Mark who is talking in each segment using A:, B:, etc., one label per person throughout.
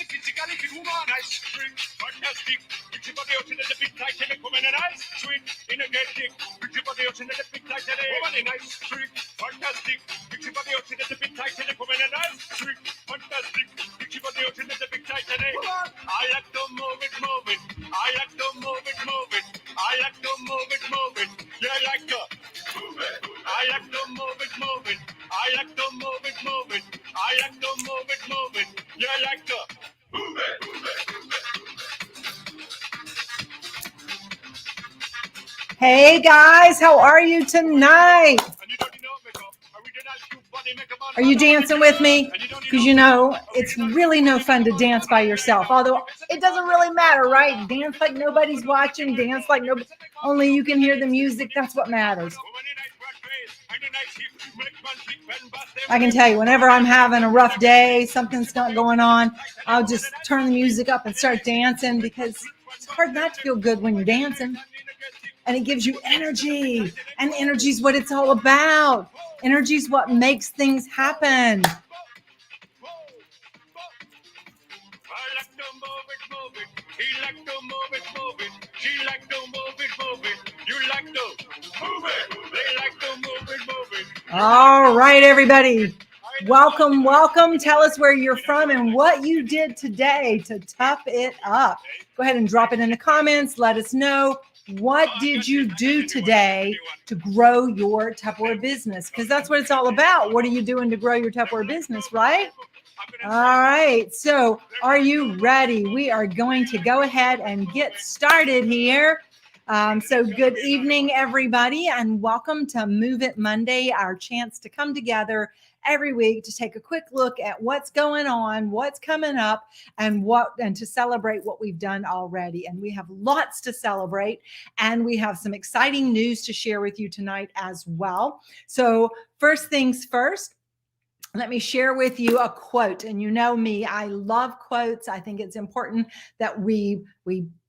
A: physicality, woman, ice cream, fantastic. Pretty body out in the big Titanic, woman, and ice cream, energetic. Pretty body out in the big Titanic, woman, and ice cream, fantastic. Pretty body out in the big Titanic, woman, and ice cream, fantastic. Pretty body out in the big Titanic. I like to move it, move it. I like to move it, move it. I like to move it, move it. You like to move it. I like to move it, move it. I like to move it, move it. I like to move it, move it. You like to move it, move it, move it.
B: Hey guys, how are you tonight? Are you dancing with me? Because you know, it's really no fun to dance by yourself. Although it doesn't really matter, right? Dance like nobody's watching, dance like nobody, only you can hear the music. That's what matters. I can tell you, whenever I'm having a rough day, something's not going on, I'll just turn the music up and start dancing because it's hard not to feel good when you're dancing. And it gives you energy. And energy is what it's all about. Energy is what makes things happen. All right, everybody. Welcome, welcome. Tell us where you're from and what you did today to tough it up. Go ahead and drop it in the comments. Let us know. What did you do today to grow your Tupperware business? Because that's what it's all about. What are you doing to grow your Tupperware business, right? All right. So are you ready? We are going to go ahead and get started here. So good evening, everybody, and welcome to Move It Monday, our chance to come together every week to take a quick look at what's going on, what's coming up, and to celebrate what we've done already. And we have lots to celebrate, and we have some exciting news to share with you tonight as well. So first things first, let me share with you a quote. And you know me, I love quotes. I think it's important that we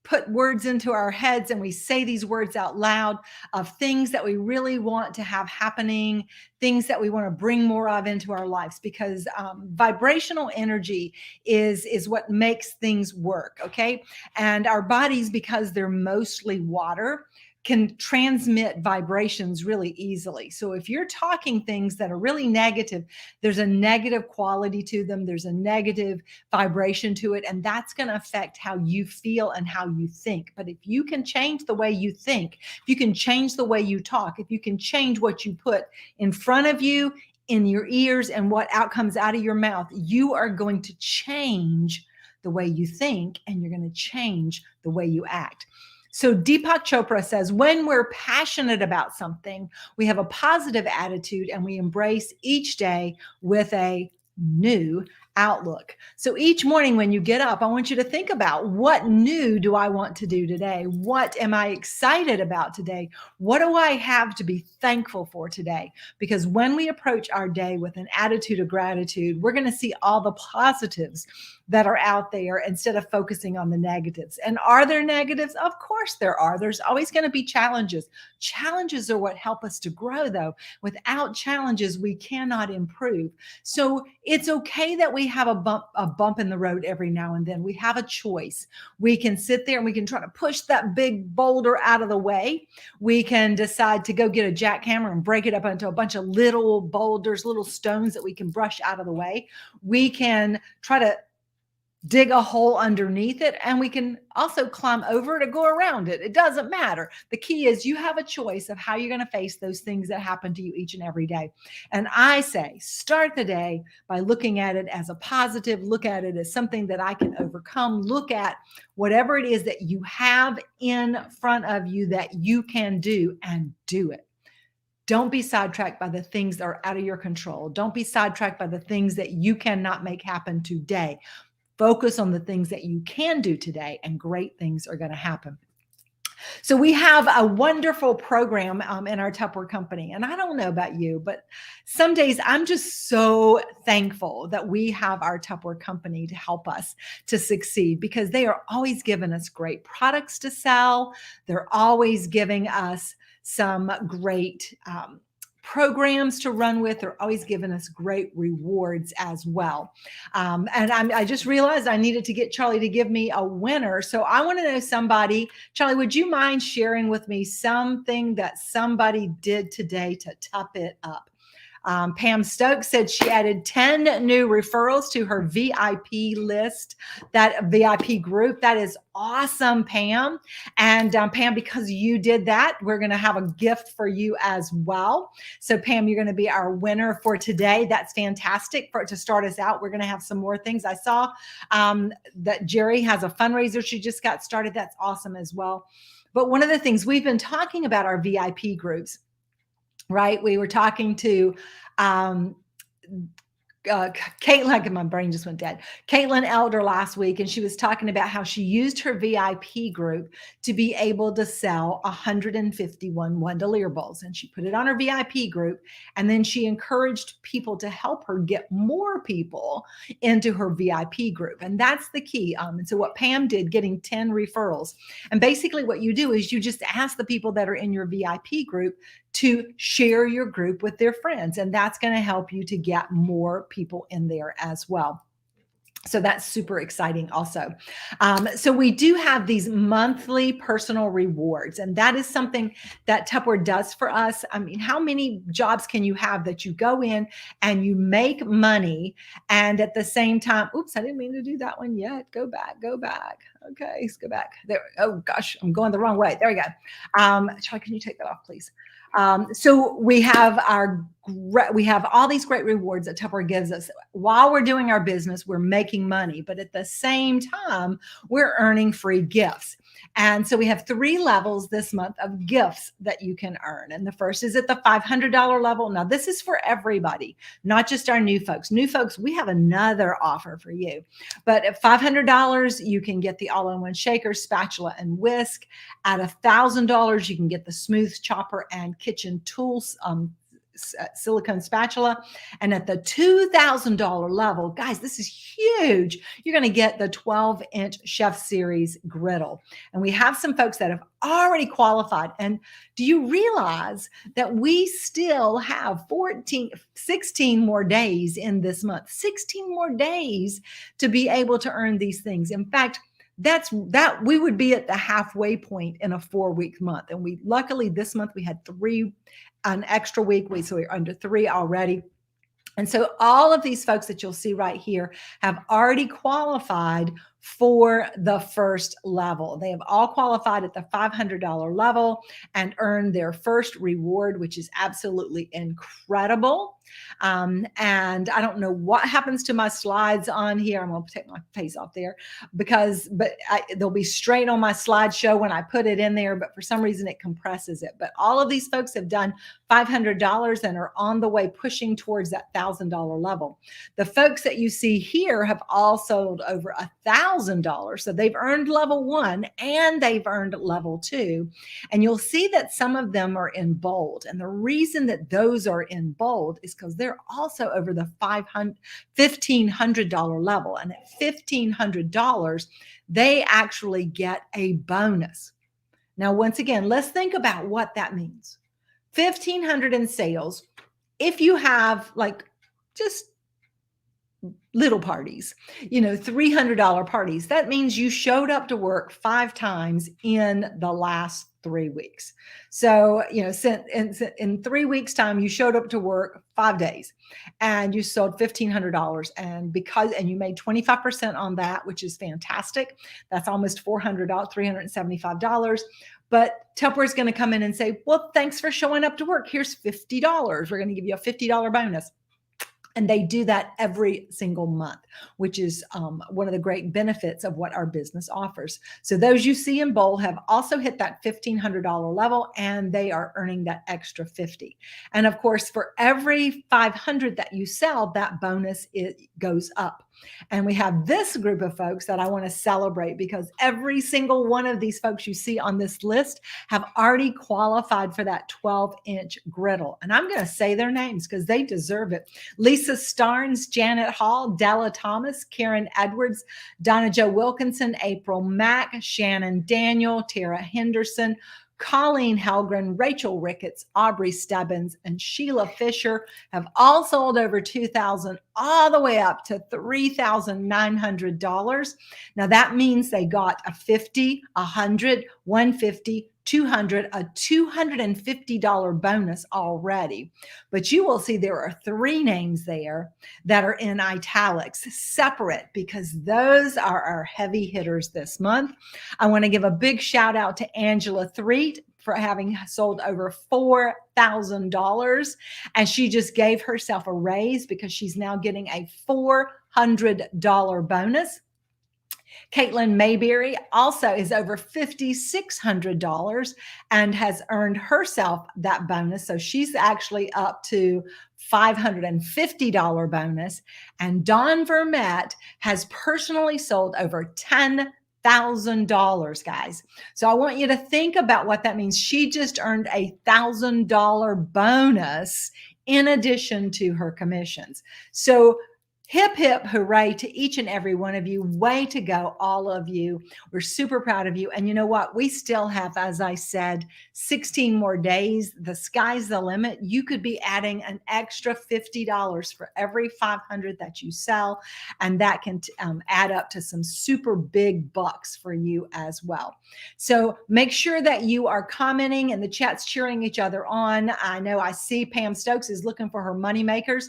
B: put words into our heads and we say these words out loud of things that we really want to have happening, things that we want to bring more of into our lives, because vibrational energy is what makes things work, okay? And our bodies, because they're mostly water, can transmit vibrations really easily. So if you're talking things that are really negative, there's a negative quality to them. There's a negative vibration to it. And that's going to affect how you feel and how you think. But if you can change the way you think, if you can change the way you talk, if you can change what you put in front of you, in your ears, and what comes out of your mouth, you are going to change the way you think, and you're going to change the way you act. So Deepak Chopra says, when we're passionate about something, we have a positive attitude and we embrace each day with a new outlook. So each morning when you get up, I want you to think about, what new do I want to do today? What am I excited about today? What do I have to be thankful for today? Because when we approach our day with an attitude of gratitude, we're going to see all the positives that are out there instead of focusing on the negatives. And are there negatives? Of course there are. There's always going to be challenges. Challenges are what help us to grow, though. Without challenges, we cannot improve. So it's okay that we have a bump in the road every now and then. We have a choice. We can sit there and we can try to push that big boulder out of the way. We can decide to go get a jackhammer and break it up into a bunch of little boulders, little stones that we can brush out of the way. We can try to dig a hole underneath it, and we can also climb over it or go around it. It doesn't matter. The key is you have a choice of how you're going to face those things that happen to you each and every day. And I say, start the day by looking at it as a positive, look at it as something that I can overcome, look at whatever it is that you have in front of you that you can do, and do it. Don't be sidetracked by the things that are out of your control. Don't be sidetracked by the things that you cannot make happen today. Focus on the things that you can do today, and great things are going to happen. So we have a wonderful program in our Tupperware company. And I don't know about you, but some days I'm just so thankful that we have our Tupperware company to help us to succeed, because they are always giving us great products to sell. They're always giving us some great programs to run with. They're always giving us great rewards as well. And I just realized I needed to get Charlie to give me a winner. So I want to know somebody. Charlie, would you mind sharing with me something that somebody did today to top it up? Pam Stokes said she added 10 new referrals to her VIP list, that VIP group. That is awesome, Pam. And Pam, because you did that, we're going to have a gift for you as well. So Pam, you're going to be our winner for today. That's fantastic to start us out. We're going to have some more things. I saw that Jerry has a fundraiser. She just got started. That's awesome as well. But one of the things we've been talking about our VIP groups, right? We were talking to Caitlin, my brain just went dead. Caitlin Elder last week, and she was talking about how she used her VIP group to be able to sell 151 Wondelier bowls, and she put it on her VIP group, and then she encouraged people to help her get more people into her VIP group, and that's the key. And so what Pam did, getting 10 referrals, and basically what you do is you just ask the people that are in your VIP group to share your group with their friends, and that's going to help you to get more people in there as well. So that's super exciting also. So we do have these monthly personal rewards, and that is something that Tupperware does for us. I mean, how many jobs can you have that you go in and you make money, and at the same time, oops, I didn't mean to do that one yet. Go back. Okay, let's go back. There. Oh gosh, I'm going the wrong way. There we go. Charlie, can you take that off, please? So we have all these great rewards that Tupperware gives us. While we're doing our business, we're making money, but at the same time, we're earning free gifts. And so we have 3 levels this month of gifts that you can earn. And the first is at the $500 level. Now, this is for everybody, not just our new folks. New folks, we have another offer for you. But at $500, you can get the all-in-one shaker, spatula, and whisk. At $1,000, you can get the smooth chopper and kitchen tools, silicone spatula. And at the $2,000 level, guys, this is huge. You're going to get the 12-inch Chef Series griddle. And we have some folks that have already qualified. And do you realize that we still have 16 more days in this month, 16 more days to be able to earn these things. In fact, that we would be at the halfway point in a 4-week month. And we luckily this month we had an extra week. So we're under 3 already. And so all of these folks that you'll see right here have already qualified for the first level. They have all qualified at the $500 level and earned their first reward, which is absolutely incredible. And I don't know what happens to my slides on here. I'm going to take my face off there but they'll be straight on my slideshow when I put it in there, but for some reason it compresses it. But all of these folks have done $500 and are on the way pushing towards that $1,000 level. The folks that you see here have all sold over $1,000. So they've earned level 1 and they've earned level 2. And you'll see that some of them are in bold. And the reason that those are in bold is because they're also over the $1,500 level. And at $1,500, they actually get a bonus. Now, once again, let's think about what that means. $1,500 in sales. If you have just little parties, $300 parties, that means you showed up to work 5 times in the last 3 weeks. So, in 3 weeks time, you showed up to work 5 days and you sold $1,500 and you made 25% on that, which is fantastic. That's almost $400, $375. But Tupperware is going to come in and say, well, thanks for showing up to work. Here's $50. We're going to give you a $50 bonus. And they do that every single month, which is one of the great benefits of what our business offers. So those you see in bold have also hit that $1,500 level, and they are earning that extra $50. And of course, for every $500 that you sell, that bonus goes up. And we have this group of folks that I want to celebrate because every single one of these folks you see on this list have already qualified for that 12-inch griddle. And I'm going to say their names because they deserve it. Lisa Starnes, Janet Hall, Della Thomas, Karen Edwards, Donna Jo Wilkinson, April Mack, Shannon Daniel, Tara Henderson, Colleen Helgren, Rachel Ricketts, Aubrey Stebbins, and Sheila Fisher have all sold over $2,000 all the way up to $3,900. Now that means they got a 50, 100, 150, 200, a $250 bonus already. But you will see there are 3 names there that are in italics, separate, because those are our heavy hitters this month. I want to give a big shout out to Angela Threet for having sold over $4,000. And she just gave herself a raise because she's now getting a $400 bonus. Caitlin Mayberry also is over $5,600 and has earned herself that bonus. So she's actually up to $550 bonus. And Dawn Vermette has personally sold over $10,000, guys. So I want you to think about what that means. She just earned a $1,000 bonus in addition to her commissions. So hip, hip, hooray to each and every one of you. Way to go, all of you. We're super proud of you. And you know what? We still have, as I said, 16 more days. The sky's the limit. You could be adding an extra $50 for every 500 that you sell. And that can add up to some super big bucks for you as well. So make sure that you are commenting and the chat's cheering each other on. I know I see Pam Stokes is looking for her money makers.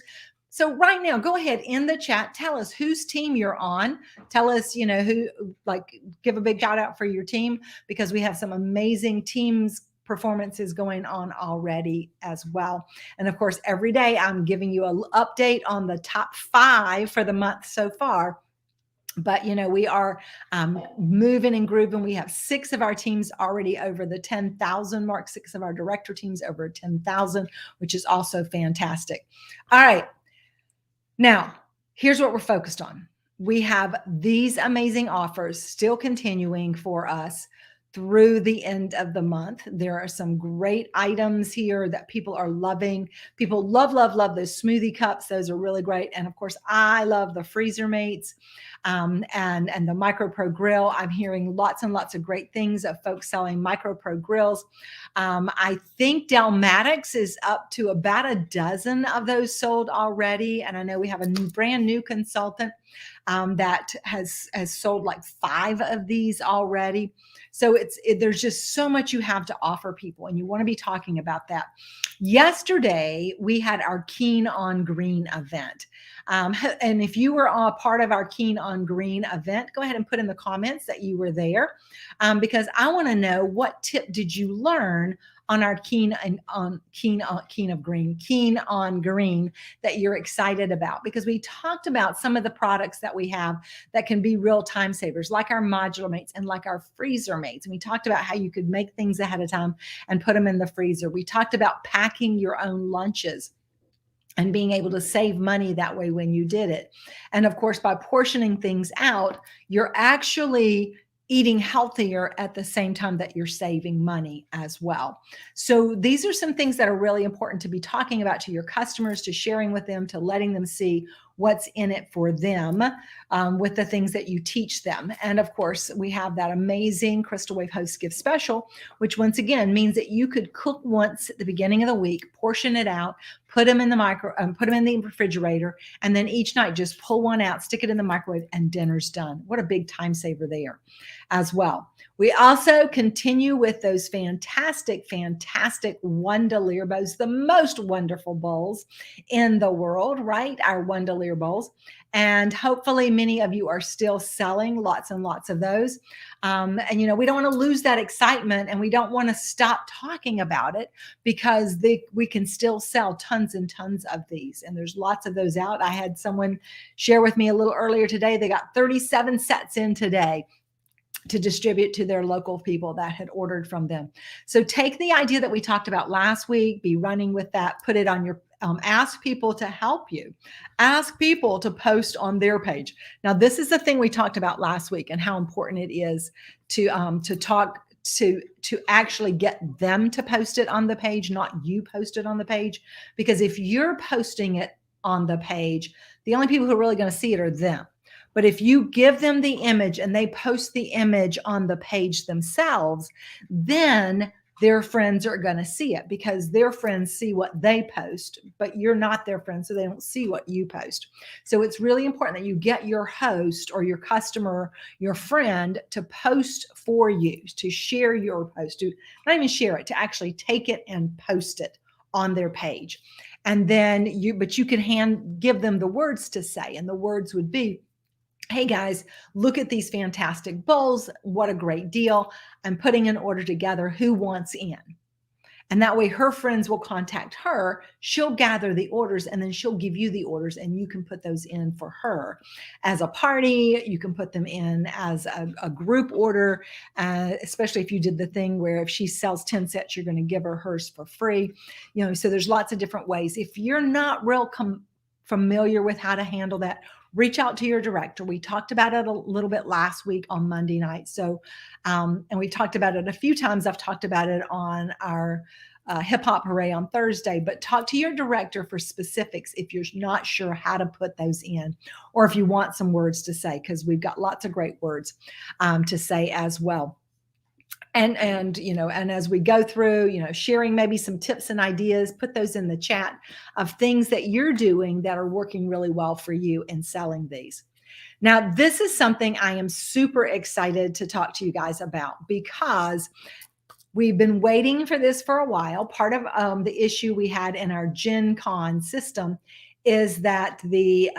B: So right now, go ahead in the chat. Tell us whose team you're on. Tell us, who, give a big shout out for your team, because we have some amazing teams performances going on already as well. And of course, every day I'm giving you an update on the top 5 for the month so far. But, we are moving and grooving. We have 6 of our teams already over the 10,000 mark, 6 of our director teams over 10,000, which is also fantastic. All right. Now, here's what we're focused on. We have these amazing offers still continuing for us through the end of the month. There are some great items here that people are loving. People love those smoothie cups. Those are really great. And of course, I love the freezer mates and the Micro Pro grill. I'm hearing lots and lots of great things of folks selling Micro Pro grills. I think Delmatics is up to about a dozen of those sold already. And I know we have a brand new consultant that has sold like 5 of these already. So there's just so much you have to offer people, and you want to be talking about that. Yesterday, we had our Keen on Green event. And if you were a part of our Keen on Green event, go ahead and put in the comments that you were there, because I want to know, what tip did you learn on our Keen on Green that you're excited about? Because we talked about some of the products that we have that can be real time savers, like our modular mates and like our freezer mates. And we talked about how you could make things ahead of time and put them in the freezer. We talked about packing your own lunches and being able to save money that way when you did it. And of course, by portioning things out, you're actually eating healthier at the same time that you're saving money as well. So these are some things that are really important to be talking about to your customers, to sharing with them, to letting them see what's in it for them with the things that you teach them. And of course, we have that amazing Crystal Wave Host Gift Special, which once again means that you could cook once at the beginning of the week, portion it out, put them in the refrigerator, and then each night just pull one out, stick it in the microwave, and dinner's done. What a big time saver there as well. We also continue with those fantastic Wondalear, the most wonderful bowls in the world, right? Our Wondalear bowls. And hopefully many of you are still selling lots and lots of those. And, we don't want to lose that excitement, and we don't want to stop talking about it, because we can still sell tons and tons of these. And there's lots of those out. I had someone share with me a little earlier today. They got 37 sets in today to distribute to their local people that had ordered from them. So take the idea that we talked about last week, be running with that, put it on your, ask people to help you, ask people to post on their page. Now, this is the thing we talked about last week, and how important it is to actually get them to post it on the page, not you post it on the page. Because if you're posting it on the page, the only people who are really going to see it are them. But if you give them the image and they post the image on the page themselves, then their friends are going to see it because their friends see what they post, but you're not their friend, so they don't see what you post. So it's really important that you get your host or your customer, your friend, to post for you, to share your post, to not even share it, to actually take it and post it on their page. And then but you can give them the words to say, and the words would be, hey guys, look at these fantastic bowls. What a great deal. I'm putting an order together. Who wants in? And that way her friends will contact her. She'll gather the orders and then she'll give you the orders and you can put those in for her as a party. You can put them in as a group order, especially if you did the thing where if she sells 10 sets, you're going to give her hers for free. So there's lots of different ways. If you're not real familiar with how to handle that, reach out to your director. We talked about it a little bit last week on Monday night. So, and we talked about it a few times. I've talked about it on our Hip Hop Hooray on Thursday, but talk to your director for specifics if you're not sure how to put those in, or if you want some words to say, because we've got lots of great words to say as well. And as we go through, sharing maybe some tips and ideas, put those in the chat of things that you're doing that are working really well for you in selling these. Now, this is something I am super excited to talk to you guys about because we've been waiting for this for a while. Part of the issue we had in our Gen Con system is that the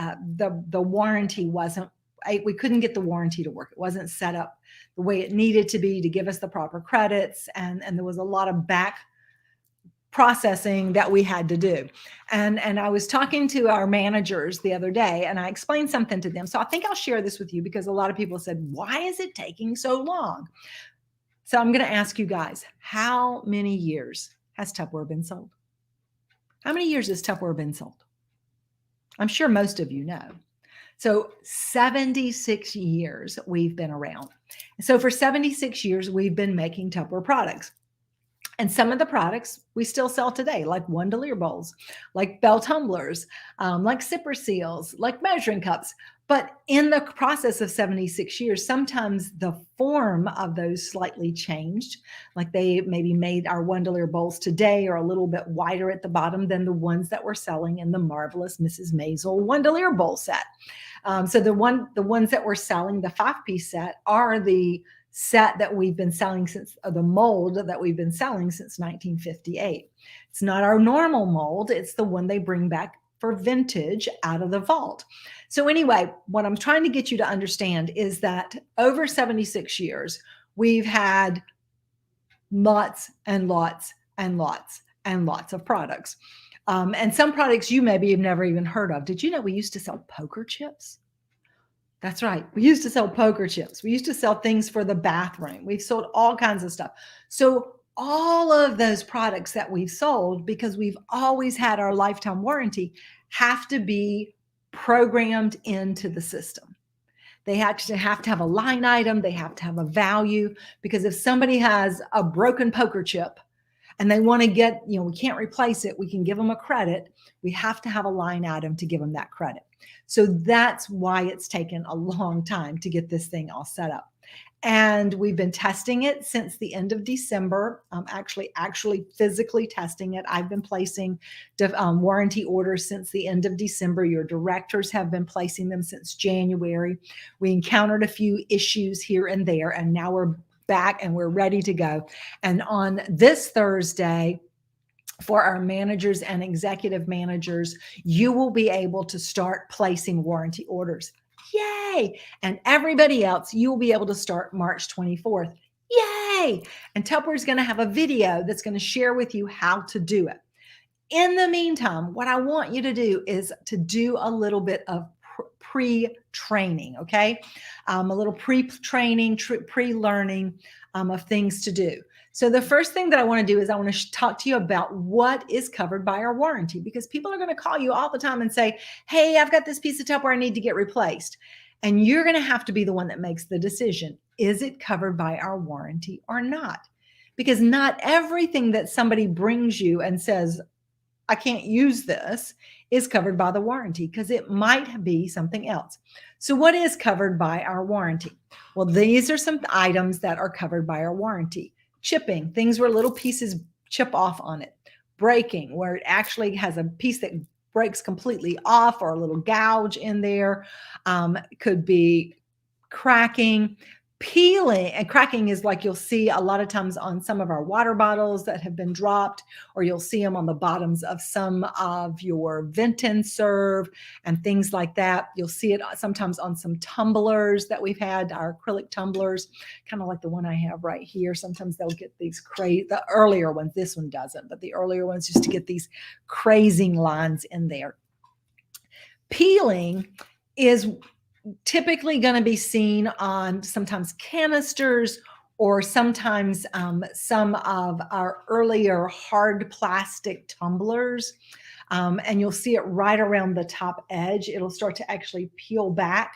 B: warranty wasn't, we couldn't get the warranty to work. It wasn't set up the way it needed to be to give us the proper credits. And there was a lot of back processing that we had to do. And I was talking to our managers the other day and I explained something to them. So I think I'll share this with you because a lot of people said, why is it taking so long? So I'm going to ask you guys, how many years has Tupperware been sold? How many years has Tupperware been sold? I'm sure most of you know. So 76 years we've been around. So for 76 years, we've been making Tupperware products. And some of the products we still sell today, like Wondelier bowls, like bell tumblers, like sipper seals, like measuring cups. But in the process of 76 years, sometimes the form of those slightly changed. Like they maybe made our Wondelier bowls today are a little bit wider at the bottom than the ones that we're selling in the marvelous Mrs. Maisel Wondelier bowl set. So the ones that we're selling, the 5-piece set, are the set that we've been selling since, the mold that we've been selling since 1958. It's not our normal mold. It's the one they bring back for vintage out of the vault. So anyway, what I'm trying to get you to understand is that over 76 years, we've had lots and lots and lots and lots of products. And some products you maybe have never even heard of. Did you know we used to sell poker chips? That's right. We used to sell poker chips. We used to sell things for the bathroom. We've sold all kinds of stuff. So all of those products that we've sold, because we've always had our lifetime warranty, have to be programmed into the system. They actually have to have a line item. They have to have a value, because if somebody has a broken poker chip and they want to get, we can't replace it, we can give them a credit. We have to have a line item to give them that credit. So that's why it's taken a long time to get this thing all set up. And we've been testing it since the end of December. Actually physically testing it. I've been placing warranty orders since the end of December. Your directors have been placing them since January. We encountered a few issues here and there, and now we're back and we're ready to go. And on this Thursday, for our managers and executive managers, you will be able to start placing warranty orders. Yay! And everybody else, you will be able to start March 24th. Yay! And Tupperware is going to have a video that's going to share with you how to do it. In the meantime, what I want you to do is to do a little bit of pre-training, okay? A little pre-training, pre-learning of things to do. So the first thing that I want to do is I want to talk to you about what is covered by our warranty, because people are going to call you all the time and say, hey, I've got this piece of Tupperware I need to get replaced. And you're going to have to be the one that makes the decision. Is it covered by our warranty or not? Because not everything that somebody brings you and says, I can't use this, is covered by the warranty, because it might be something else. So what is covered by our warranty? Well, these are some items that are covered by our warranty. Chipping, things where little pieces chip off on it. Breaking, where it actually has a piece that breaks completely off or a little gouge in there. Could be cracking. Peeling, and cracking is like you'll see a lot of times on some of our water bottles that have been dropped, or you'll see them on the bottoms of some of your vent and serve and things like that. You'll see it sometimes on some tumblers that we've had, our acrylic tumblers, kind of like the one I have right here. Sometimes they'll get these the earlier ones. This one doesn't, but the earlier ones just to get these crazing lines in there. Peeling is typically going to be seen on sometimes canisters or sometimes some of our earlier hard plastic tumblers. And you'll see it right around the top edge. It'll start to actually peel back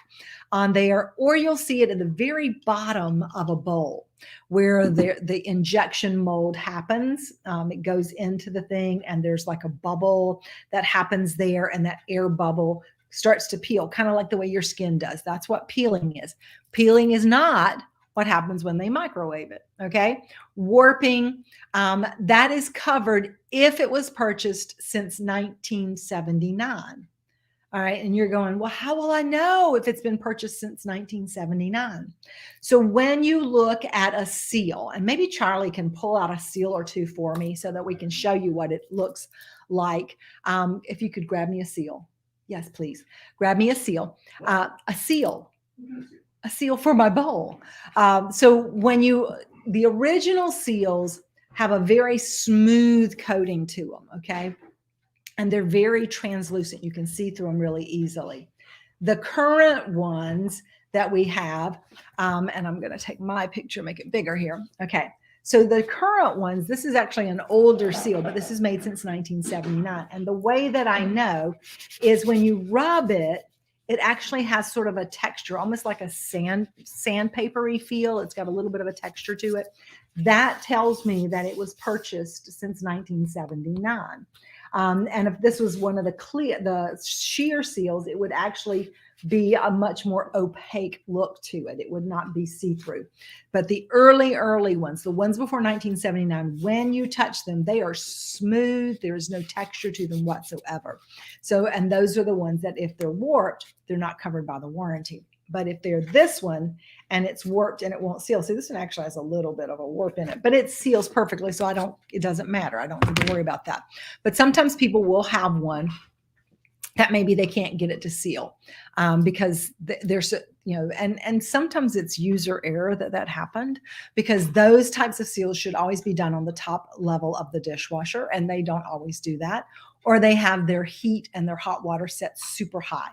B: on there, or you'll see it at the very bottom of a bowl where the injection mold happens. It goes into the thing and there's like a bubble that happens there, and that air bubble starts to peel, kind of like the way your skin does. That's what peeling is. Peeling is not what happens when they microwave it, okay? Warping, that is covered if it was purchased since 1979. All right, and you're going, well, how will I know if it's been purchased since 1979? So when you look at a seal, and maybe Charlie can pull out a seal or two for me so that we can show you what it looks like. If you could grab me a seal. Yes, please. Grab me a seal. A seal for my bowl. So the original seals have a very smooth coating to them, okay? And they're very translucent. You can see through them really easily. The current ones that we have, and I'm going to take my picture, make it bigger here. Okay. So the current ones, this is actually an older seal, but this is made since 1979. And the way that I know is when you rub it, it actually has sort of a texture, almost like a sandpapery feel. It's got a little bit of a texture to it. That tells me that it was purchased since 1979. And if this was one of the sheer seals, it would actually be a much more opaque look to it. It would not be see-through. But the early ones, the ones before 1979, when you touch them, they are smooth. There is no texture to them whatsoever. So, and those are the ones that if they're warped, they're not covered by the warranty. But if they're this one and it's warped and it won't seal, see, this one actually has a little bit of a warp in it, but it seals perfectly. So it doesn't matter. I don't need to worry about that. But sometimes people will have one that maybe they can't get it to seal because there's, and sometimes it's user error that happened, because those types of seals should always be done on the top level of the dishwasher, and they don't always do that, or they have their heat and their hot water set super high.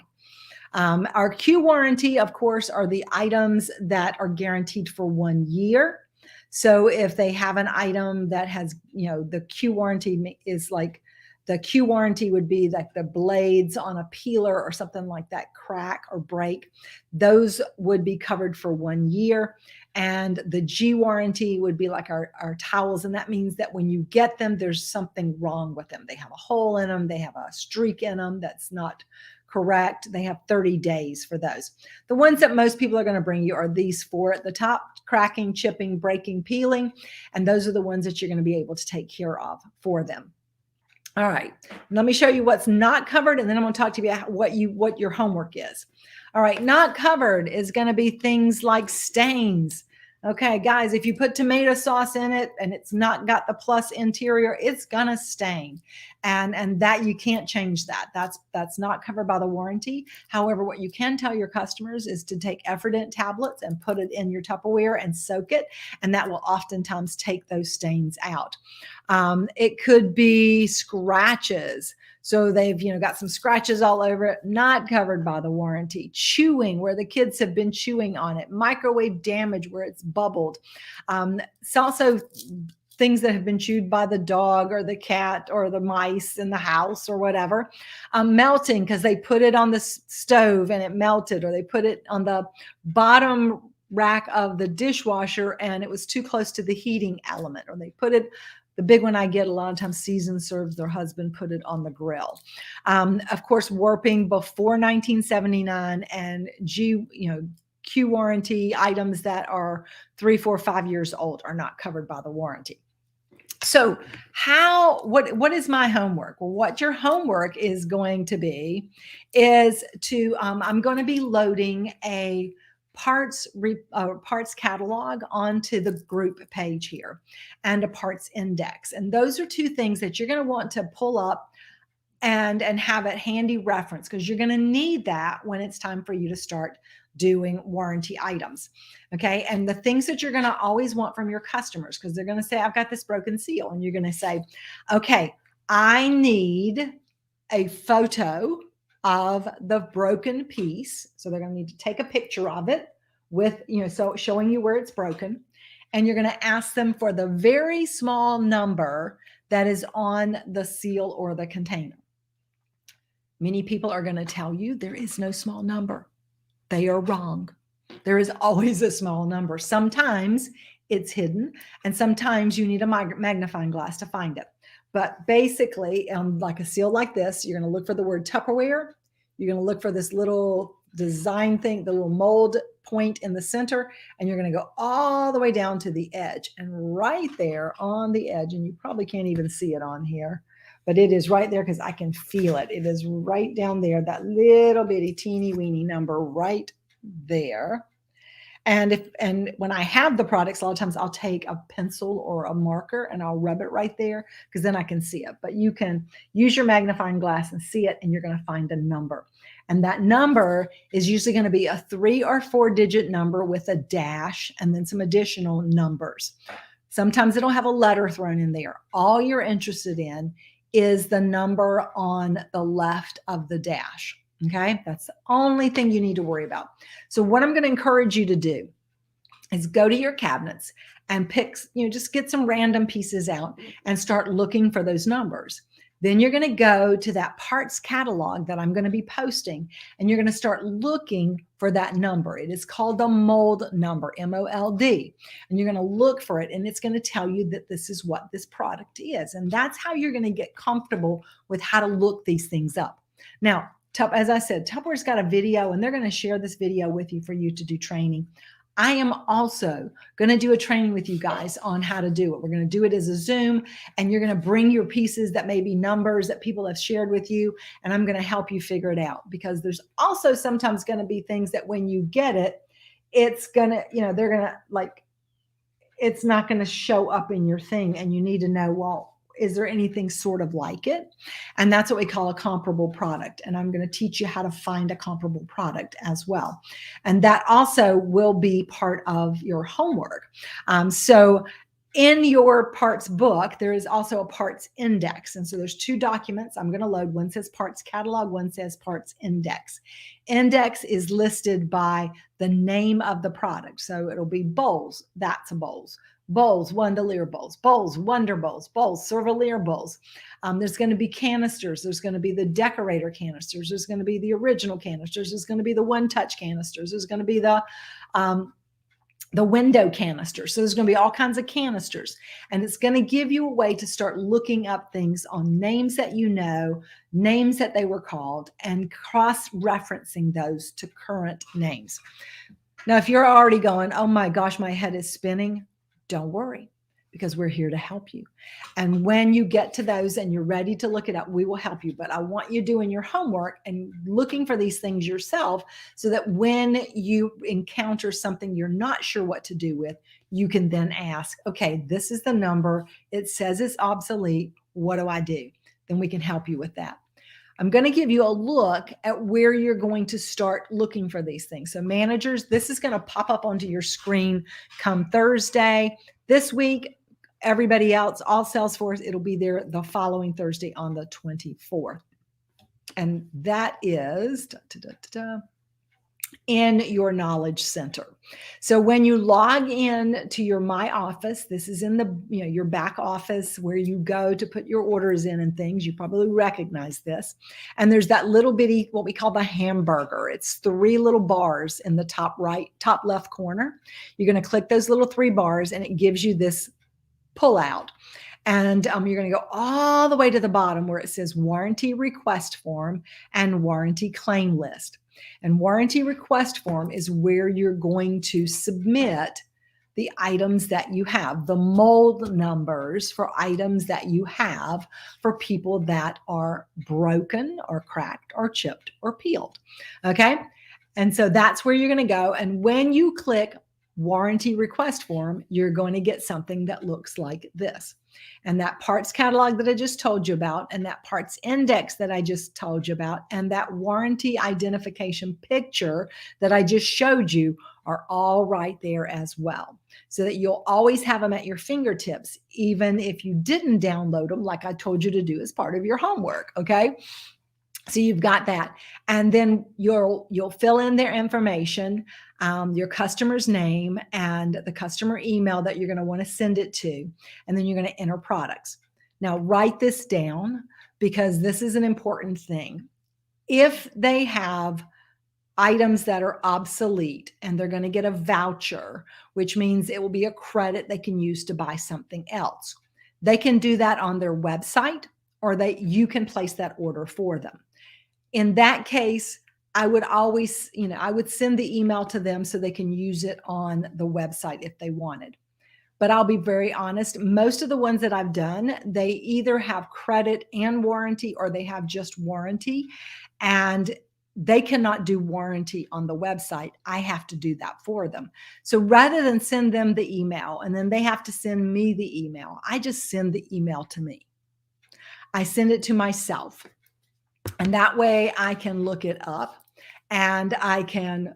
B: Our Q warranty, of course, are the items that are guaranteed for 1 year. So if they have an item that has, the Q warranty is like, the Q warranty would be like the blades on a peeler or something like that crack or break. Those would be covered for 1 year. And the G warranty would be like our towels. And that means that when you get them, there's something wrong with them. They have a hole in them. They have a streak in them that's not correct. They have 30 days for those. The ones that most people are going to bring you are these four at the top: cracking, chipping, breaking, peeling. And those are the ones that you're going to be able to take care of for them. All right, let me show you what's not covered, and then I'm going to talk to you about what your homework is. All right, not covered is going to be things like stains. Okay, guys, if you put tomato sauce in it and it's not got the plus interior, it's gonna stain, and that you can't change that. That's not covered by the warranty. However, what you can tell your customers is to take Effordent tablets and put it in your Tupperware and soak it, and that will oftentimes take those stains out. It could be scratches. So they've, got some scratches all over it, not covered by the warranty. Chewing, where the kids have been chewing on it. Microwave damage, where it's bubbled. It's also things that have been chewed by the dog or the cat or the mice in the house or whatever. Melting, because they put it on the stove and it melted, or they put it on the bottom rack of the dishwasher and it was too close to the heating element, or they put it. The big one I get a lot of times, Seasoned Serves, their husband put it on the grill. Of course, warping before 1979 and Q warranty items that are 3, 4, 5 years old are not covered by the warranty. So what is my homework? Well, what your homework is going to be is to, I'm going to be loading a parts catalog onto the group page here and a parts index. And those are two things that you're going to want to pull up and have it handy reference, because you're going to need that when it's time for you to start doing warranty items. Okay. And the things that you're going to always want from your customers, because they're going to say, I've got this broken seal. And you're going to say, okay, I need a photo of the broken piece. So they're going to need to take a picture of it with, so showing you where it's broken. And you're going to ask them for the very small number that is on the seal or the container. Many people are going to tell you there is no small number. They are wrong. There is always a small number. Sometimes it's hidden, and sometimes you need a magnifying glass to find it. But basically, like a seal like this, you're going to look for the word Tupperware. You're going to look for this little design thing, the little mold point in the center, and you're going to go all the way down to the edge. And right there on the edge, and you probably can't even see it on here, but it is right there because I can feel it. It is right down there, that little bitty teeny weeny number right there. And when I have the products, a lot of times I'll take a pencil or a marker and I'll rub it right there, because then I can see it. But you can use your magnifying glass and see it, and you're going to find a number. And that number is usually going to be a 3 or 4 digit number with a dash and then some additional numbers. Sometimes it'll have a letter thrown in there. All you're interested in is the number on the left of the dash. Okay, that's the only thing you need to worry about. So what I'm going to encourage you to do is go to your cabinets and pick, just get some random pieces out and start looking for those numbers. Then you're going to go to that parts catalog that I'm going to be posting, and you're going to start looking for that number. It is called the mold number, MOLD. And you're going to look for it, and it's going to tell you that this is what this product is. And that's how you're going to get comfortable with how to look these things up. Now, as I said, Tupperware's got a video, and they're going to share this video with you for you to do training. I am also going to do a training with you guys on how to do it. We're going to do it as a Zoom, and you're going to bring your pieces that may be numbers that people have shared with you, and I'm going to help you figure it out, because there's also sometimes going to be things that when you get it, it's going to, they're going to it's not going to show up in your thing, and you need to know, well, is there anything sort of like it? And that's what we call a comparable product. And I'm going to teach you how to find a comparable product as well. And that also will be part of your homework. So in your parts book, there is also a parts index. And so there's 2 documents I'm going to load. One says parts catalog, one says parts index. Index is listed by the name of the product. So it'll be bowls, that's a bowls. Bowls, Wondelier bowls, bowls, Wonder bowls, bowls, Servalier bowls. There's going to be canisters. There's going to be the decorator canisters. There's going to be the original canisters. There's going to be the one-touch canisters. There's going to be the window canisters. So there's going to be all kinds of canisters. And it's going to give you a way to start looking up things on names that you know, names that they were called, and cross-referencing those to current names. Now, if you're already going, oh my gosh, my head is spinning, don't worry, because we're here to help you. And when you get to those and you're ready to look it up, we will help you. But I want you doing your homework and looking for these things yourself, so that when you encounter something you're not sure what to do with, you can then ask, okay, this is the number. It says it's obsolete. What do I do? Then we can help you with that. I'm going to give you a look at where you're going to start looking for these things. So managers, this is going to pop up onto your screen come Thursday. This week, everybody else, all Salesforce, it'll be there the following Thursday on the 24th. And that is in your knowledge center. So when you log in to your My Office, this is in the your back office where you go to put your orders in and things. You probably recognize this. And there's that little bitty, what we call the hamburger. It's 3 little bars in the top left corner. You're going to click those little 3 bars, and it gives you this pull out. And you're going to go all the way to the bottom where it says warranty request form and warranty claim list. And warranty request form is where you're going to submit the items that you have, the mold numbers for items that you have for people that are broken or cracked or chipped or peeled. Okay. And so that's where you're going to go. And when you click warranty request form, you're going to get something that looks like this. And that parts catalog that I just told you about, and that parts index that I just told you about, and that warranty identification picture that I just showed you are all right there as well. So that you'll always have them at your fingertips, even if you didn't download them, like I told you to do as part of your homework. Okay. So you've got that. And then you'll fill in their information, your customer's name and the customer email that you're going to want to send it to. And then you're going to enter products. Now write this down because this is an important thing. If they have items that are obsolete and they're going to get a voucher, which means it will be a credit they can use to buy something else. They can do that on their website, or you can place that order for them. In that case, I would always, I would send the email to them so they can use it on the website if they wanted. But I'll be very honest, most of the ones that I've done, they either have credit and warranty or they have just warranty, and they cannot do warranty on the website. I have to do that for them. So rather than send them the email and then they have to send me the email, I just send the email to me. I send it to myself. And that way I can look it up and I can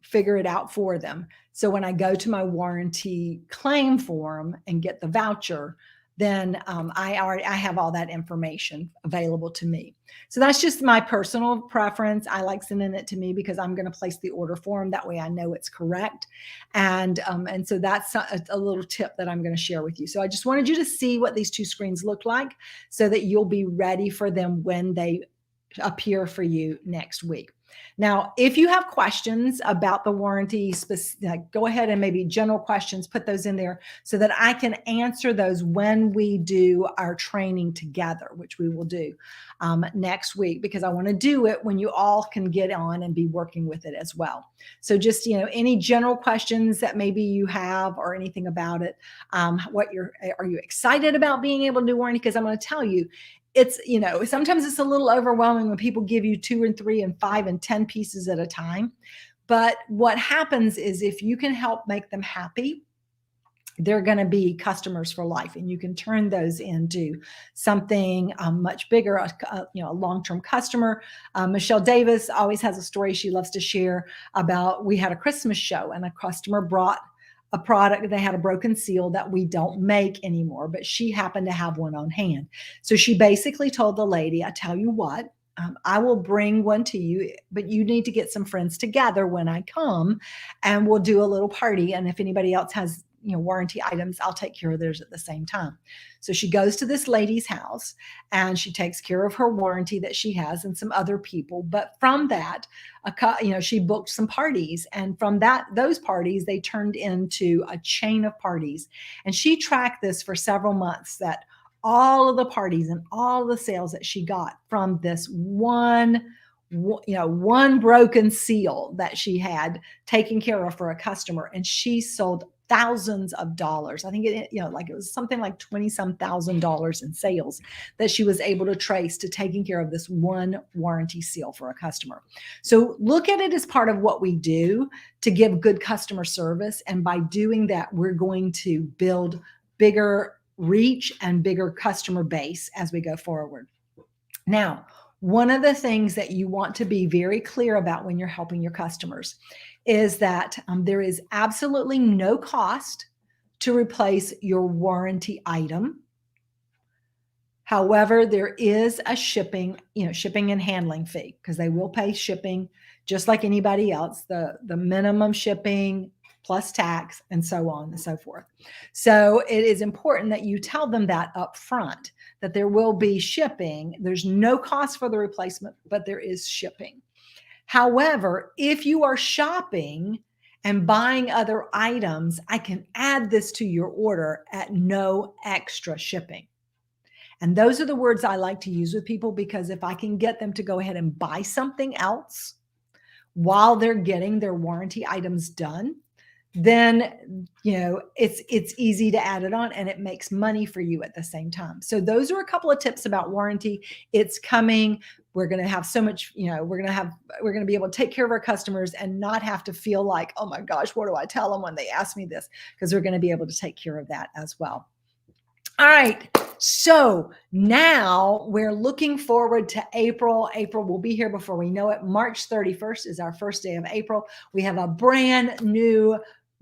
B: figure it out for them. So when I go to my warranty claim form and get the voucher, then I have all that information available to me. So that's just my personal preference. I like sending it to me because I'm going to place the order form. That way I know it's correct. And so that's a little tip that I'm going to share with you. So I just wanted you to see what these two screens look like so that you'll be ready for them when they appear for you next week. Now, if you have questions about the warranty, go ahead and maybe general questions, put those in there so that I can answer those when we do our training together, which we will do next week, because I want to do it when you all can get on and be working with it as well. So just, any general questions that maybe you have or anything about it, are you excited about being able to do warranty? Because I'm going to tell you, it's, sometimes it's a little overwhelming when people give you 2 and 3 and 5 and 10 pieces at a time. But what happens is if you can help make them happy, they're going to be customers for life, and you can turn those into something much bigger, a long-term customer. Michelle Davis always has a story she loves to share about, we had a Christmas show and a customer brought a product. They had a broken seal that we don't make anymore, but she happened to have one on hand. So she basically told the lady, I tell you what, I will bring one to you, but you need to get some friends together when I come and we'll do a little party. And if anybody else has warranty items, I'll take care of theirs at the same time. So she goes to this lady's house and she takes care of her warranty that she has and some other people. But from that, she booked some parties, and from those parties, they turned into a chain of parties. And she tracked this for several months, that all of the parties and all of the sales that she got from this one broken seal that she had taken care of for a customer. And she sold thousands of dollars. I think it was something like $20,000 in sales that she was able to trace to taking care of this one warranty seal for a customer. So look at it as part of what we do to give good customer service. And by doing that, we're going to build bigger reach and bigger customer base as we go forward. Now, one of the things that you want to be very clear about when you're helping your customers is that there is absolutely no cost to replace your warranty item. However, there is a shipping and handling fee, because they will pay shipping just like anybody else, the minimum shipping plus tax and so on and so forth. So it is important that you tell them that up front, that there will be shipping. There's no cost for the replacement, but there is shipping. However, if you are shopping and buying other items, I can add this to your order at no extra shipping. And those are the words I like to use with people, because if I can get them to go ahead and buy something else while they're getting their warranty items done, then it's easy to add it on, and it makes money for you at the same time. So those are a couple of tips about warranty. It's coming. We're going to have so much, we're going to be able to take care of our customers and not have to feel like, oh my gosh, what do I tell them when they ask me this? Because we're going to be able to take care of that as well. All right. So now we're looking forward to April. April will be here before we know it. March 31st is our first day of April. We have a brand new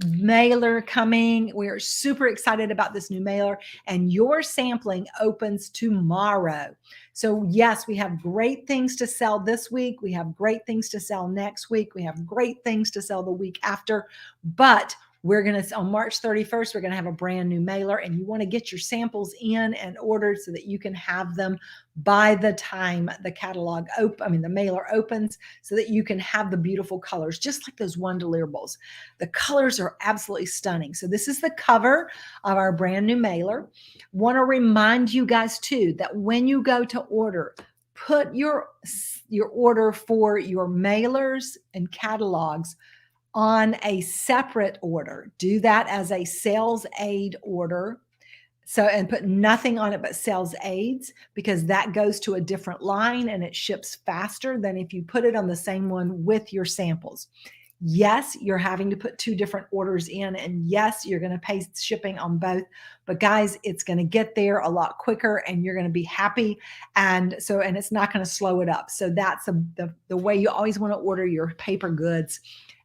B: mailer coming. We're super excited about this new mailer, and your sampling opens tomorrow. So yes, we have great things to sell this week. We have great things to sell next week. We have great things to sell the week after, but we're going to, on March 31st, we're going to have a brand new mailer, and you want to get your samples in and ordered so that you can have them by the time the mailer opens, so that you can have the beautiful colors, just like those one deliverables. The colors are absolutely stunning. So this is the cover of our brand new mailer. Want to remind you guys too, that when you go to order, put your order for your mailers and catalogs on a separate order. Do that as a sales aid order. And put nothing on it but sales aids, because that goes to a different line and it ships faster than if you put it on the same one with your samples. Yes, you're having to put 2 different orders in, and yes, you're going to pay shipping on both, but guys, it's going to get there a lot quicker and you're going to be happy. And it's not going to slow it up. So that's the way you always want to order your paper goods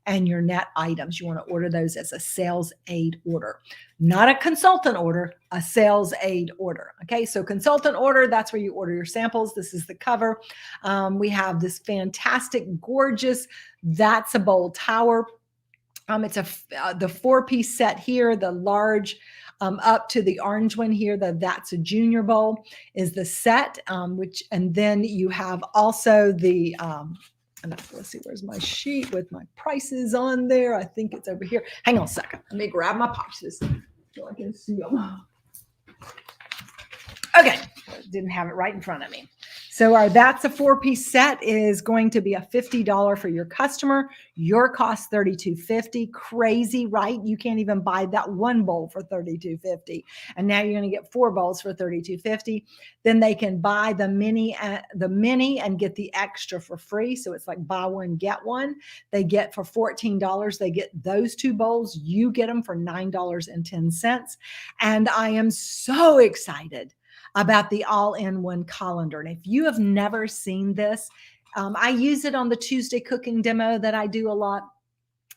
B: and your net items. You want to order those as a sales aid order, not a consultant order, a sales aid order. Okay, so consultant order, that's where you order your samples. This is the cover. We have this fantastic, gorgeous That's a Bowl tower. It's the 4-piece set here, the large up to the orange one here, That's a Junior Bowl is the set, and then you have also the and let's see, where's my sheet with my prices on there? I think it's over here. Hang on a second. Let me grab my prices so I can see them. Okay, didn't have it right in front of me. So our That's a 4-piece set is going to be a $50 for your customer. Your cost $32.50. Crazy, right? You can't even buy that one bowl for $32.50, and now you're going to get 4 bowls for $32.50. Then they can buy the mini and get the extra for free. So it's like buy one get one. They get for $14. They get those 2 bowls. You get them for $9.10. And I am so excited about the all-in-one colander. And if you have never seen this, I use it on the Tuesday cooking demo that I do a lot.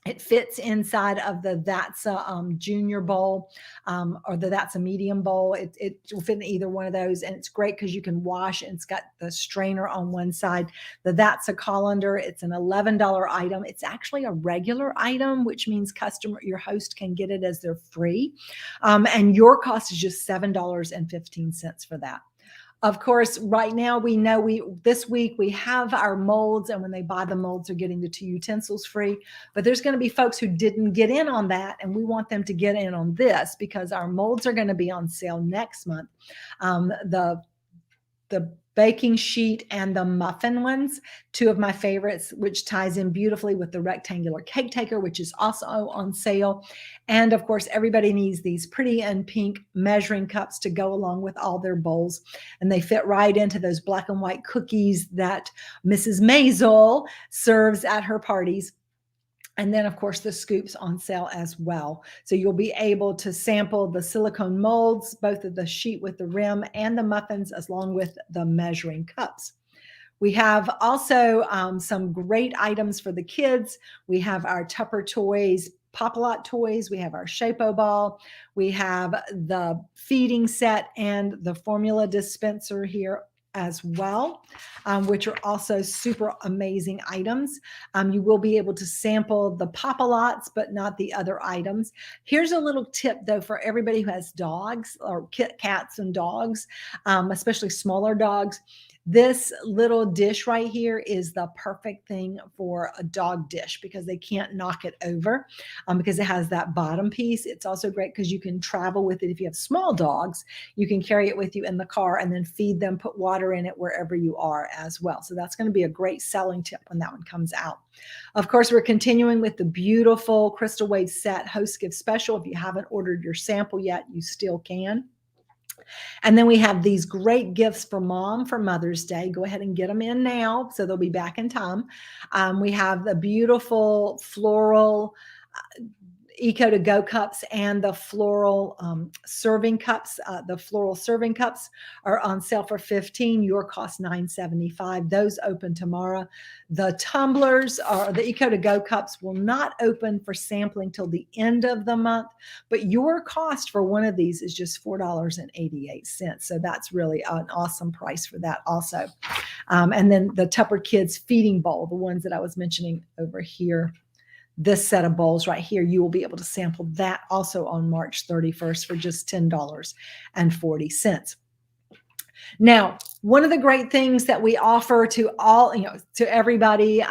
B: It fits inside of the That's a Junior Bowl or the That's a Medium Bowl. It will fit in either one of those, and it's great because you can wash, and it's got the strainer on one side. The That's a Colander, it's an $11 item. It's actually a regular item, which means your host can get it as their free, and your cost is just $7.15 for that. Of course, right now we know this week we have our molds, and when they buy the molds, they're getting the 2 utensils free. But there's going to be folks who didn't get in on that, and we want them to get in on this, because our molds are going to be on sale next month. The baking sheet and the muffin ones, 2 of my favorites, which ties in beautifully with the rectangular cake taker, which is also on sale. And of course, everybody needs these pretty and pink measuring cups to go along with all their bowls. And they fit right into those black and white cookies that Mrs. Maisel serves at her parties. And then, of course, the scoops on sale as well. So you'll be able to sample the silicone molds, both of the sheet with the rim and the muffins, along with the measuring cups. We have also some great items for the kids. We have our Tupper Toys Pop-A-Lot toys. We have our Shape-O Ball. We have the feeding set and the formula dispenser here as well, which are also super amazing items. You will be able to sample the Pop-A-Lots, but not the other items. Here's a little tip, though, for everybody who has dogs or cats and dogs, especially smaller dogs. This little dish right here is the perfect thing for a dog dish because they can't knock it over because it has that bottom piece. It's also great because you can travel with it. If you have small dogs, you can carry it with you in the car and then feed them, put water in it wherever you are as well. So that's going to be a great selling tip when that one comes out. Of course, we're continuing with the beautiful Crystal Wave set host gift special. If you haven't ordered your sample yet, you still can. And then we have these great gifts for mom for Mother's Day. Go ahead and get them in now, so they'll be back in time. We have the beautiful floral Eco to Go cups and the floral serving cups. The floral serving cups are on sale for $15. Your cost $9.75. Those open tomorrow. The tumblers or the Eco to Go cups will not open for sampling till the end of the month, but your cost for one of these is just $4.88. So that's really an awesome price for that also. And then the Tupper Kids feeding bowl, the ones that I was mentioning over here. This set of bowls right here, you will be able to sample that also on March 31st for just $10.40. Now, one of the great things that we offer to all, to everybody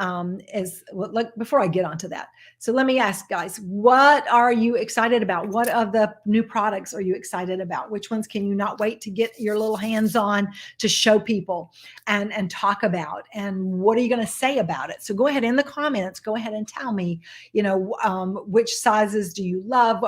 B: is, look, before I get onto that. So let me ask guys, what are you excited about? What of the new products are you excited about? Which ones can you not wait to get your little hands on to show people and talk about? And what are you going to say about it? So go ahead in the comments, go ahead and tell me, which sizes do you love?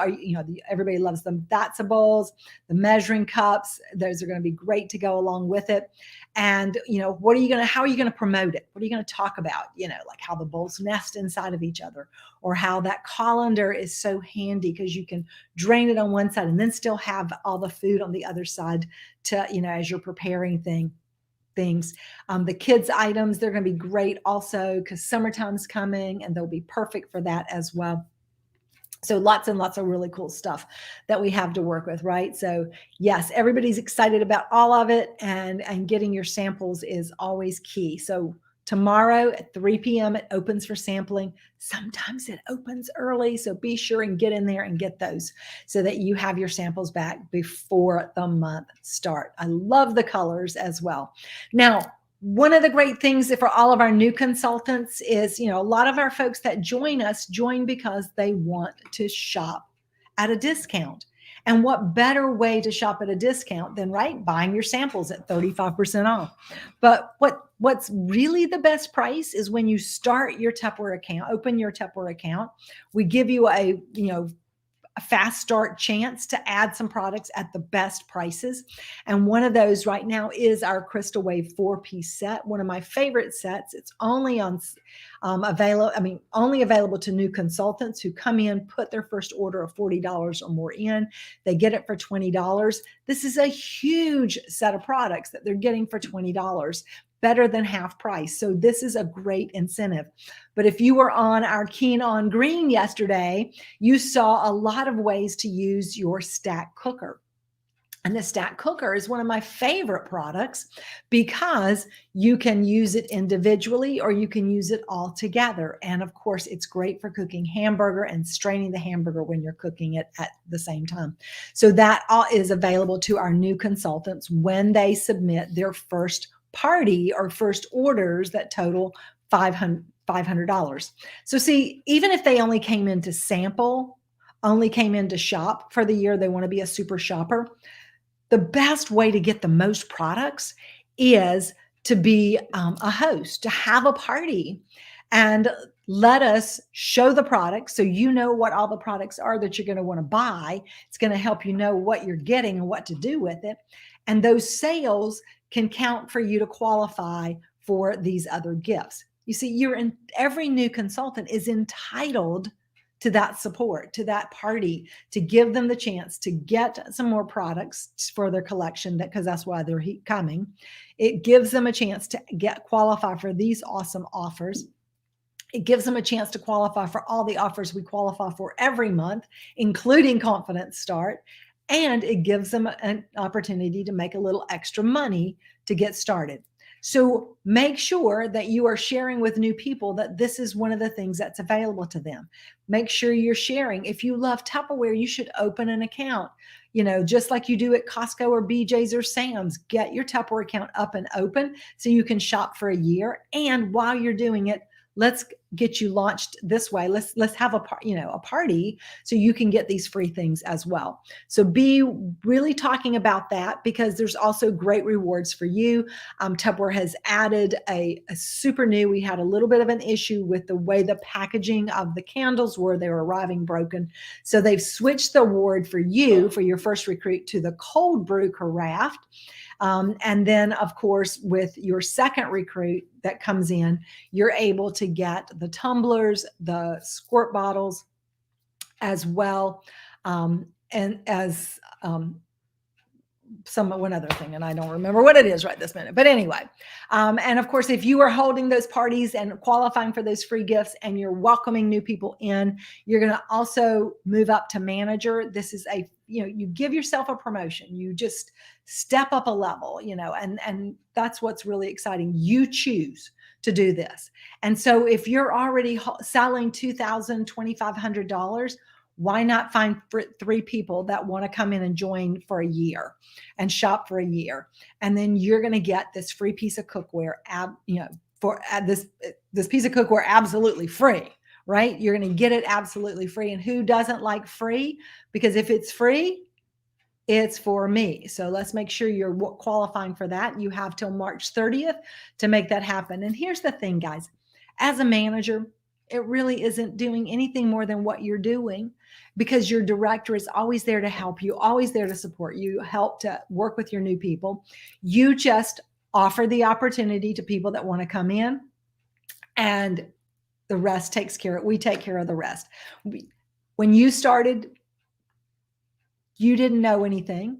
B: Everybody loves the Batsa bowls, the measuring cups. Those are going to be great to go along with it. And, how are you going to promote it? What are you going to talk about? Like how the bowls nest inside of each other, or how that colander is so handy because you can drain it on one side and then still have all the food on the other side to, as you're preparing things. The kids items, they're going to be great also because summertime's coming and they'll be perfect for that as well. So lots and lots of really cool stuff that we have to work with, right? So yes, everybody's excited about all of it, and getting your samples is always key. So tomorrow at 3 p.m. it opens for sampling. Sometimes it opens early, so be sure and get in there and get those so that you have your samples back before the month start. I love the colors as well. Now, one of the great things for all of our new consultants is, a lot of our folks that join us join because they want to shop at a discount. And what better way to shop at a discount than buying your samples at 35% off. But what's really the best price is when you start your Tupperware account, open your Tupperware account. We give you a fast start chance to add some products at the best prices. And one of those right now is our Crystal Wave 4-piece set, one of my favorite sets. It's only only available to new consultants who come in, put their first order of $40 or more in. They get it for $20. This is a huge set of products that they're getting for $20. Better than half price. So this is a great incentive. But if you were on our Keen on Green yesterday, you saw a lot of ways to use your stack cooker. And the stack cooker is one of my favorite products because you can use it individually or you can use it all together. And of course, it's great for cooking hamburger and straining the hamburger when you're cooking it at the same time. So that all is available to our new consultants when they submit their first party or first orders that total $500. So see, even if they only came in to sample, only came in to shop for the year, they want to be a super shopper. The best way to get the most products is to be a host, to have a party and let us show the products so you know what all the products are that you're going to want to buy. It's going to help you know what you're getting and what to do with it. And those sales can count for you to qualify for these other gifts. You see, every new consultant is entitled to that support, to that party, to give them the chance to get some more products for their collection, because that's why they're coming. It gives them a chance to qualify for these awesome offers. It gives them a chance to qualify for all the offers we qualify for every month, including Confidence Start. And it gives them an opportunity to make a little extra money to get started. So make sure that you are sharing with new people that this is one of the things that's available to them. Make sure you're sharing. If you love Tupperware, you should open an account. just like you do at Costco or BJ's or Sam's, get your Tupperware account up and open so you can shop for a year. And while you're doing it, let's get you launched this way. Let's have a party so you can get these free things as well. So be really talking about that, because there's also great rewards for you. Tupperware has added a super new. We had a little bit of an issue with the way the packaging of the candles were. They were arriving broken. So they've switched the award for you for your first recruit to the cold brew carafe. And then, of course, with your second recruit that comes in, you're able to get the tumblers, the squirt bottles as well, and as one other thing, and I don't remember what it is right this minute. But anyway, and of course, if you are holding those parties and qualifying for those free gifts and you're welcoming new people in, you're going to also move up to manager. This is you give yourself a promotion. You just step up a level, and that's what's really exciting. You choose to do this. And so if you're already selling $2,000, $2,500, why not find 3 people that want to come in and join for a year and shop for a year? And then you're going to get this free piece of cookware, this piece of cookware absolutely free, right? You're going to get it absolutely free. And who doesn't like free? Because if it's free, it's for me. So let's make sure you're qualifying for that. You have till March 30th to make that happen. And here's the thing, guys, as a manager, it really isn't doing anything more than what you're doing, because your director is always there to help you, always there to support you, help to work with your new people. You just offer the opportunity to people that want to come in, and the rest we take care of the rest. When you started, you didn't know anything,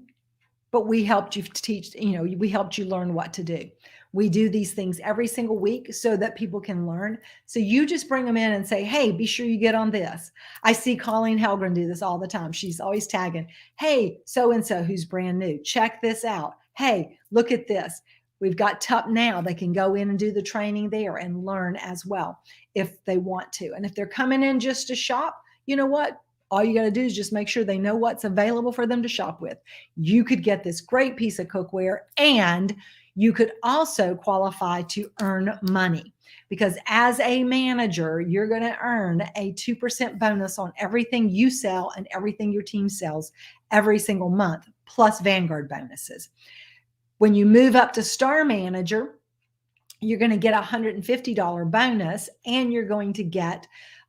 B: but we helped you teach, we helped you learn what to do. We do these things every single week so that people can learn. So you just bring them in and say, hey, be sure you get on this. I see Colleen Helgren do this all the time. She's always tagging, hey, so-and-so who's brand new, check this out. Hey, look at this. We've got TUP Now. They can go in and do the training there and learn as well if they want to. And if they're coming in just to shop, you know what? All you got to do is just make sure they know what's available for them to shop with. You could get this great piece of cookware, and you could also qualify to earn money, because as a manager, you're going to earn a 2% bonus on everything you sell and everything your team sells every single month, plus Vanguard bonuses. When you move up to Star Manager, you're going to get a $150 bonus, and you're going to get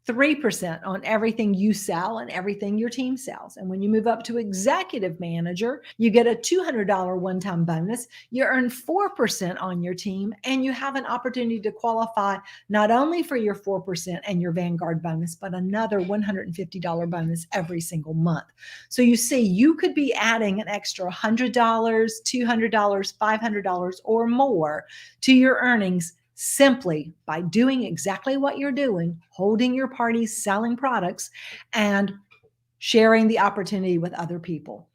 B: 3% on everything you sell and everything your team sells. And when you move up to Executive Manager, you get a $200 one-time bonus. You earn 4% on your team, and you have an opportunity to qualify not only for your 4% and your Vanguard bonus, but another $150 bonus every single month. So you see, you could be adding an extra $100, $200, $500 or more to your earnings simply by doing exactly what you're doing, holding your parties, selling products, and sharing the opportunity with other people.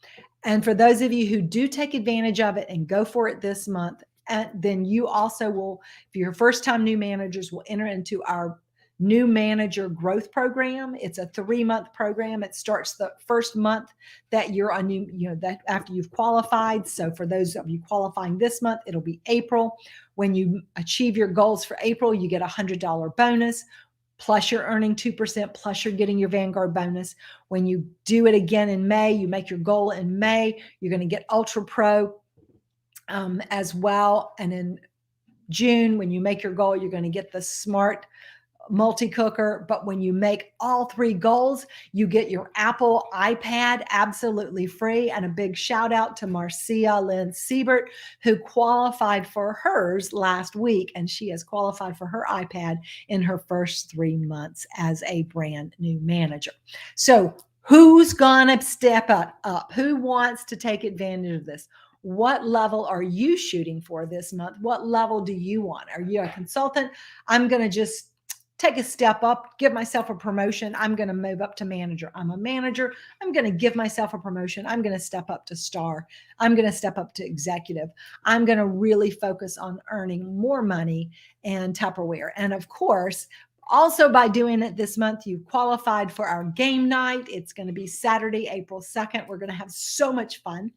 B: And for those of you who do take advantage of it and go for it this month, then you also will, if you're first-time new managers, will enter into our new manager growth program. It's a 3-month program. It starts the first month that you're a new, that after you've qualified. So for those of you qualifying this month, it'll be April. When you achieve your goals for April, you get a $100 bonus, plus you're earning 2%, plus you're getting your Vanguard bonus. When you do it again in May, you make your goal in May, you're going to get Ultra Pro as well. And in June, when you make your goal, you're going to get the Smart multi-cooker. But when you make all 3 goals, you get your Apple iPad absolutely free. And a big shout out to Marcia Lynn Siebert, who qualified for hers last week, and she has qualified for her iPad in her first 3 months as a brand new manager. So who's gonna step up? Who wants to take advantage of this? What level are you shooting for this month? What level do you want? Are you a consultant? I'm going to just take a step up, give myself a promotion. I'm going to move up to manager. I'm a manager. I'm going to give myself a promotion. I'm going to step up to star. I'm going to step up to executive. I'm going to really focus on earning more money and Tupperware. And of course, Also, by doing it this month, you've qualified for our game night. It's going to be Saturday, April 2nd. We're going to have so much fun.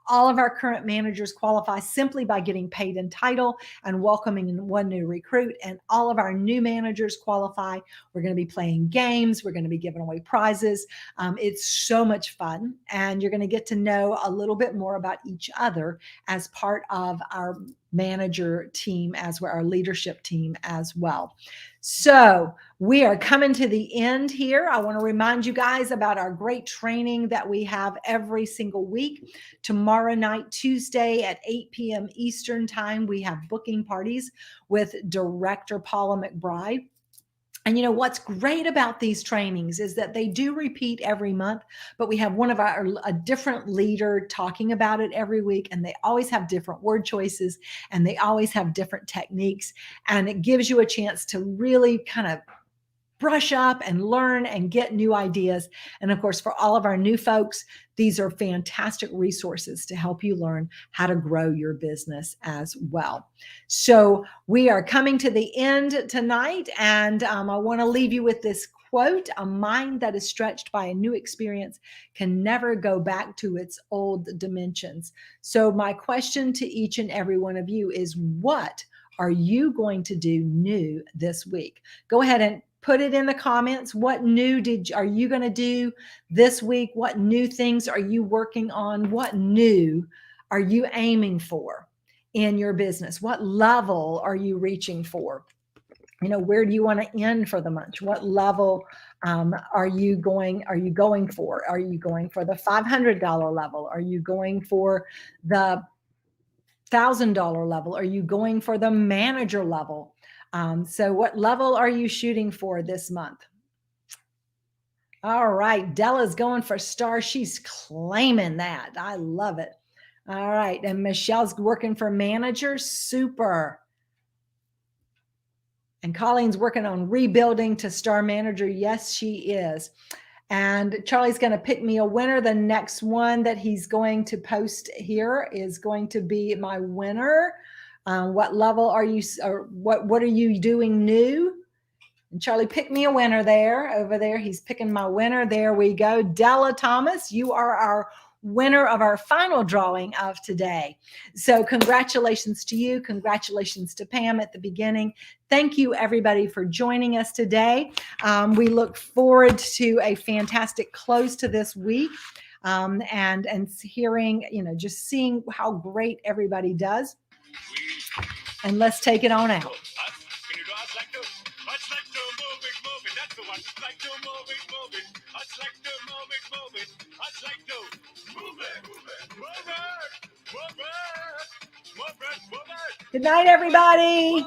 B: All of our current managers qualify simply by getting paid in title and welcoming one new recruit. And all of our new managers qualify. We're going to be playing games. We're going to be giving away prizes. It's so much fun. And you're going to get to know a little bit more about each other as part of our manager team, as well, our leadership team as well. So we are coming to the end here. I want to remind you guys about our great training that we have every single week. Tomorrow night, Tuesday at 8 p.m. Eastern time, we have booking parties with Director Paula McBride. And you know, what's great about these trainings is that they do repeat every month, but we have a different leader talking about it every week, and they always have different word choices, and they always have different techniques. And it gives you a chance to really kind of brush up and learn and get new ideas. And of course, for all of our new folks, these are fantastic resources to help you learn how to grow your business as well. So we are coming to the end tonight, and I want to leave you with this quote: "A mind that is stretched by a new experience can never go back to its old dimensions." So my question to each and every one of you is, what are you going to do new this week? Go ahead and put it in the comments. What new are you going to do this week? What new things are you working on? What new are you aiming for in your business? What level are you reaching for? You know, where do you want to end for the month? What level are you going for? Are you going for the $500 level? Are you going for the $1,000 level? Are you going for the manager level? So what level are you shooting for this month? All right, Della's going for star. She's claiming that. I love it. All right, and Michelle's working for manager. Super. And Colleen's working on rebuilding to star manager. Yes, she is. And Charlie's going to pick me a winner. The next one that he's going to post here is going to be my winner. What level are you, or what are you doing new? And Charlie picked me a winner there, over there. He's picking my winner. There we go. Della Thomas, you are our winner of our final drawing of today. So congratulations to you. Congratulations to Pam at the beginning. Thank you, everybody, for joining us today. We look forward to a fantastic close to this week, and hearing, you know, just seeing how great everybody does. And let's take it on out. Good night, everybody.